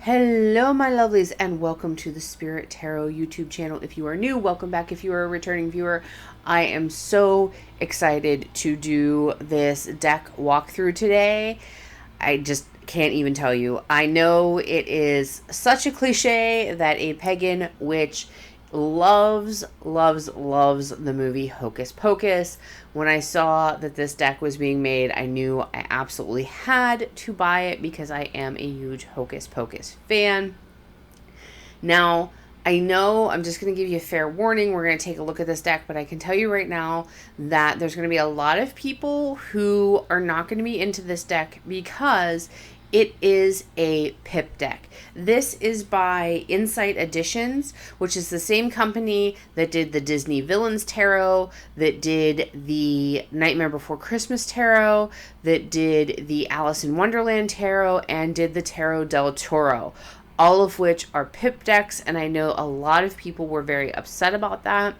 Hello, my lovelies, and welcome to the Spirit Tarot YouTube channel. If you are new, welcome back. If you are a returning viewer, I am so excited to do this deck walkthrough today. I just can't even tell you. I know it is such a cliche that a pagan witch loves the movie Hocus Pocus. When I saw that this deck was being made, I knew I absolutely had to buy it because I am a huge Hocus Pocus fan. Now, I know I'm just going to give you a fair warning. We're going to take a look at this deck, but I can tell you right now that there's going to be a lot of people who are not going to be into this deck because it is a pip deck. This is by Insight Editions, which is the same company that did the Disney Villains Tarot, that did the Nightmare Before Christmas Tarot, that did the Alice in Wonderland Tarot, and did the Tarot del Toro. All of which are pip decks, and I know a lot of people were very upset about that.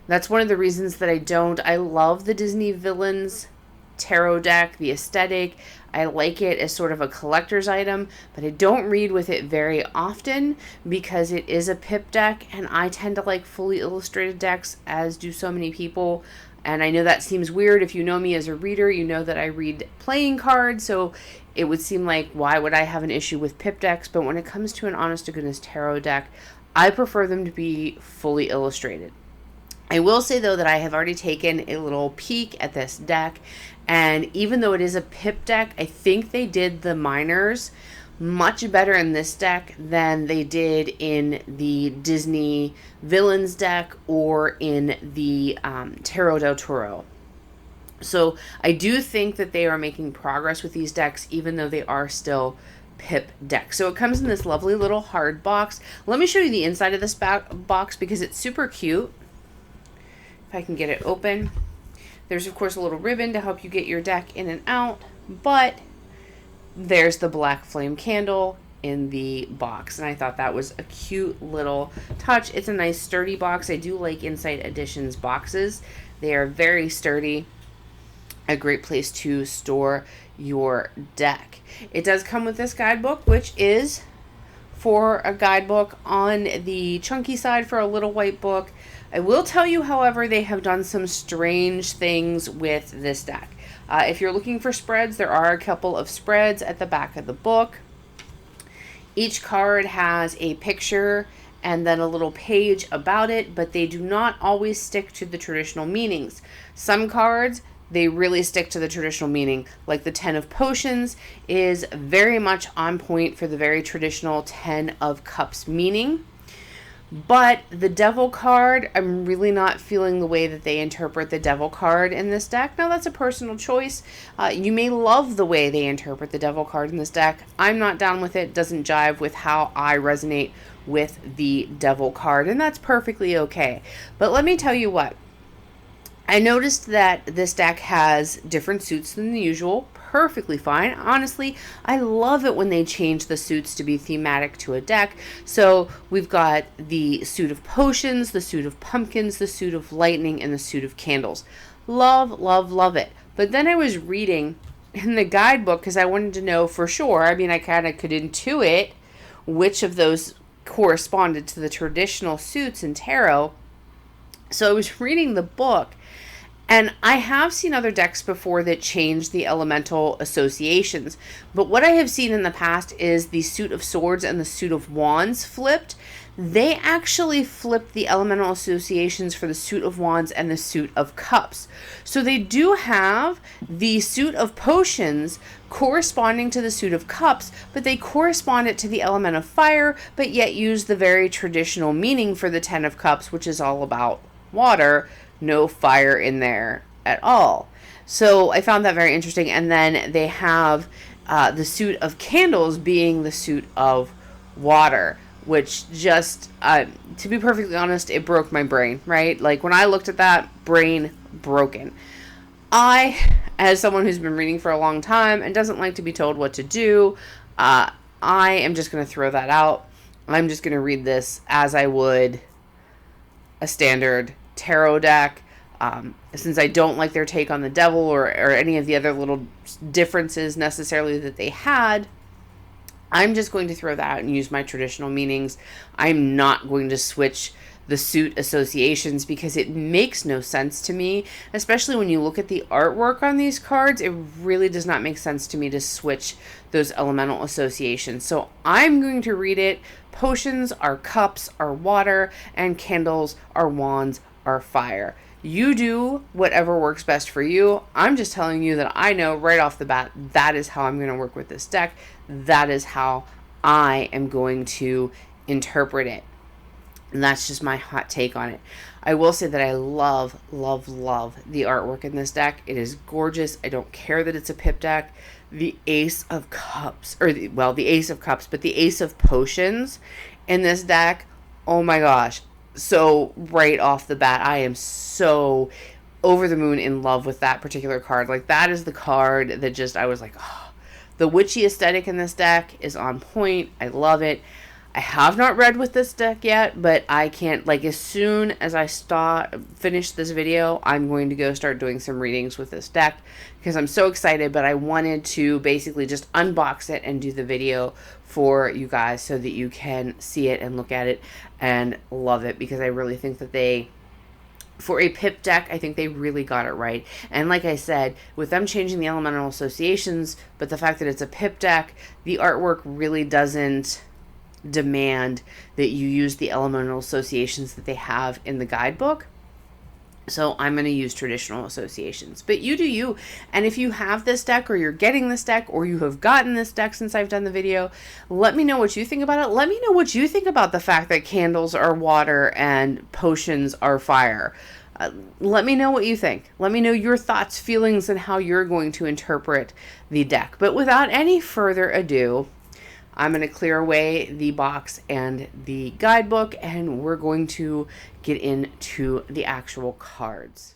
That's one of the reasons that I don't. I love the Disney Villains Tarot deck, the aesthetic. I like it as sort of a collector's item, but I don't read with it very often because it is a pip deck, and I tend to like fully illustrated decks, as do so many people. And I know that seems weird. If you know me as a reader, you know that I read playing cards, so it would seem like, why would I have an issue with pip decks? But when it comes to an honest-to-goodness tarot deck, I prefer them to be fully illustrated. I will say, though, that I have already taken a little peek at this deck, and even though it is a pip deck, I think they did the minors much better in this deck than they did in the Disney Villains deck or in the Tarot del Toro. So I do think that they are making progress with these decks, even though they are still pip decks. So it comes in this lovely little hard box. Let me show you the inside of this box because it's super cute. If I can get it open. There's, of course, a little ribbon to help you get your deck in and out, but there's the black flame candle in the box, and I thought that was a cute little touch. It's a nice sturdy box. I do like Insight Editions boxes. They are very sturdy. A great place to store your deck. It does come with this guidebook, which is for a guidebook on the chunky side for a little white book. I will tell you, however, they have done some strange things with this deck. If you're looking for spreads, there are a couple of spreads at the back of the book. Each card has a picture and then a little page about it, but they do not always stick to the traditional meanings. Some cards, they really stick to the traditional meaning, like the Ten of Potions is very much on point for the very traditional Ten of Cups meaning. But the Devil card, I'm really not feeling the way that they interpret the Devil card in this deck. Now, that's a personal choice. You may love the way they interpret the Devil card in this deck. I'm not down with it. It doesn't jive with how I resonate with the Devil card, and that's perfectly okay. But let me tell you what. I noticed that this deck has different suits than the usual. Perfectly fine. Honestly, I love it when they change the suits to be thematic to a deck. So we've got the suit of potions, the suit of pumpkins, the suit of lightning, and the suit of candles. Love it. But then I was reading in the guidebook because I wanted to know for sure. I mean, I kind of could intuit which of those corresponded to the traditional suits in tarot. So I was reading the book, and I have seen other decks before that change the elemental associations. But what I have seen in the past is the suit of swords and the suit of wands flipped. They actually flipped the elemental associations for the suit of wands and the suit of cups. So they do have the suit of potions corresponding to the suit of cups, but they correspond it to the element of fire, but yet use the very traditional meaning for the Ten of Cups, which is all about water. No fire in there at all. So I found that very interesting. And then they have the suit of candles being the suit of water, which just, to be perfectly honest, it broke my brain, right? Like when I looked at that, brain broken. I, as someone who's been reading for a long time and doesn't like to be told what to do, I am just going to throw that out. I'm just going to read this as I would a standard tarot deck. Since I don't like their take on the devil or any of the other little differences necessarily that they had, I'm just going to throw that out and use my traditional meanings. I'm not going to switch the suit associations because it makes no sense to me, especially when you look at the artwork on these cards. It really does not make sense to me to switch those elemental associations. So I'm going to read it. Potions are cups, are water, and candles are wands, are fire. You do whatever works best for you. I'm just telling you that I know right off the bat that is how I'm going to work with this deck. That is how I am going to interpret it. And that's just my hot take on it. I will say that I love, love, love the artwork in this deck. It is gorgeous. I don't care that it's a pip deck. The Ace of Cups, the Ace of Cups, but the Ace of Potions in this deck, oh my gosh. So right off the bat, I am so over the moon in love with that particular card. Like, that is the card that just, I was like, oh, the witchy aesthetic in this deck is on point. I love it. I have not read with this deck yet, but I can't, like, as soon as I finish this video, I'm going to go start doing some readings with this deck because I'm so excited. But I wanted to basically just unbox it and do the video for you guys so that you can see it and look at it and love it, because I really think that for a pip deck, I think they really got it right. And like I said, with them changing the elemental associations, but the fact that it's a pip deck, the artwork really doesn't demand that you use the elemental associations that they have in the guidebook. So I'm going to use traditional associations, but you do you. And if you have this deck, or you're getting this deck, or you have gotten this deck since I've done the video, let me know what you think about it. Let me know what you think about the fact that candles are water and potions are fire. Let me know what you think. Let me know your thoughts, feelings, and how you're going to interpret the deck. But without any further ado, I'm going to clear away the box and the guidebook, and we're going to get into the actual cards.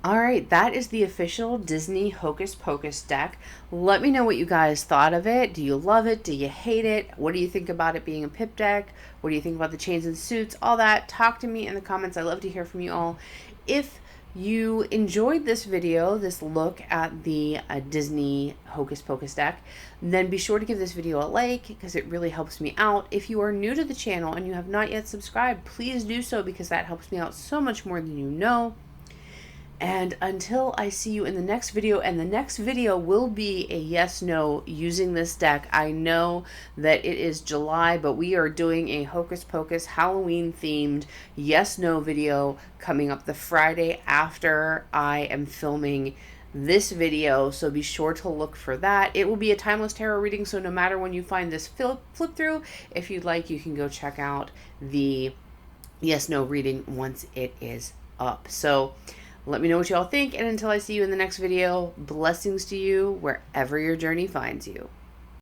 All right, that is the official Disney Hocus Pocus deck. Let me know what you guys thought of it. Do you love it? Do you hate it? What do you think about it being a pip deck? What do you think about the chains and suits? All that. Talk to me in the comments. I love to hear from you all. If you enjoyed this video, this look at the Disney Hocus Pocus deck, then be sure to give this video a like because it really helps me out. If you are new to the channel and you have not yet subscribed, please do so because that helps me out so much more than you know. And until I see you in the next video, and the next video will be a yes/no using this deck. I know that it is July, but we are doing a Hocus Pocus Halloween themed yes/no video coming up the Friday after I am filming this video, so be sure to look for that. It will be a timeless tarot reading, so no matter when you find this flip through, if you'd like, you can go check out the yes/no reading once it is up. So let me know what y'all think, and until I see you in the next video, blessings to you wherever your journey finds you.